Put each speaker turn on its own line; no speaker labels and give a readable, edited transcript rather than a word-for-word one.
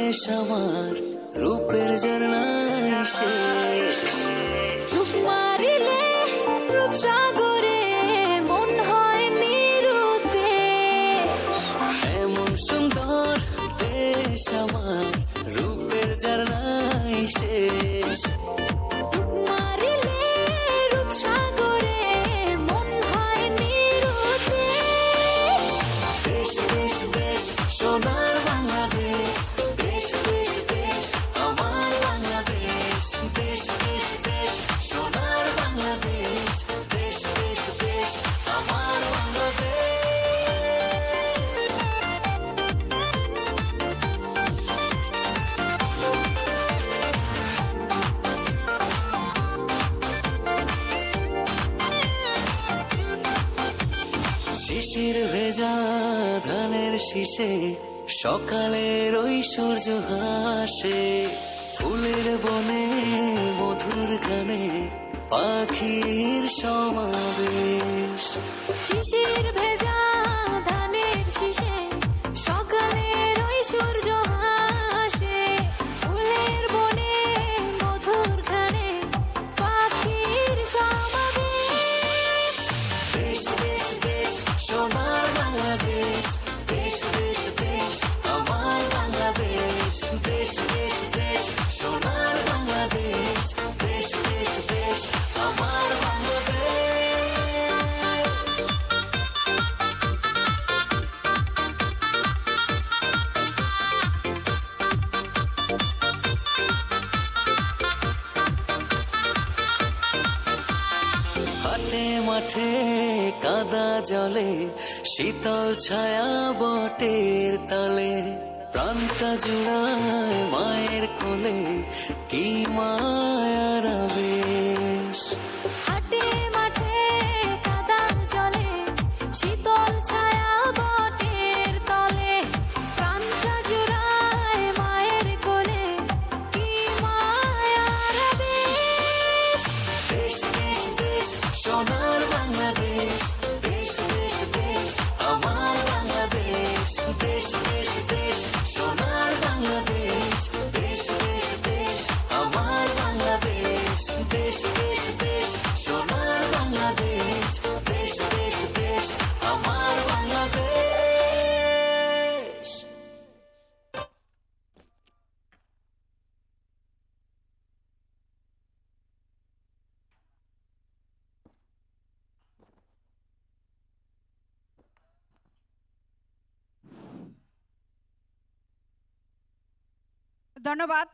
দেশ আমার রূপের ঝর্ণায় শেষ।
ডুব মারিলে রূপসাগরে মন হয় নিরুদ্দেশ।
এমন সুন্দর দেশ আমার রূপের ঝর্ণায় শেষ।
ডুব মারিলে রূপসাগরে মন হয় নিরুদ্দেশ।
দেশ দেশ দেশ সোনার বাংলাদেশ, দেশ দেশ দেশ আমার বাংলাদেশ। দেশ দেশ দেশ সোনার বাংলাদেশ, দেশ দেশ দেশ আমার বাংলাদেশ। শিশির ভেজা ধানের শীষে সকালের ওই সূর্য হাসে। ফুলের বনে মধুর গানে পাখির সমাবেশ।
শিশির ভেজা ধানের শীষে সকালের ওই সূর্য হাসে। ফুলের বনে মধুর ঘ্রাণে পাখির সমাবেশ।
দেশ দেশ দেশ সোনার বাংলাদেশ, দেশ দেশ দেশ আমার বাংলাদেশ। দেশ দেশ দেশ সোনার বাংলাদেশ, দেশ দেশ দেশ আমার বাংলাদেশ। হাটে মাঠে কাদা জলে শীতল ছায়া বটের তলে। প্রাণটা জুড়ায় মায়ের কোলে কি মায়ার আবেশ।
হাটে মাঠে কাদা জলে শীতল ছায়া বটের তলে। প্রাণটা জুড়ায় মায়ের কোলে কি মায়ার আবেশ।
দেশ দেশ দেশ সোনার বাংলাদেশ, দেশ দেশ দেশ আমার বাংলাদেশ। দেশ দেশ দেশ সোনার বাংলাদেশ, দেশ দেশ দেশ আমার বাংলাদেশ। দেশ দেশ দেশ সোনার বাংলাদেশ, দেশ দেশ দেশ আমার বাংলাদেশ।
ধন্যবাদ।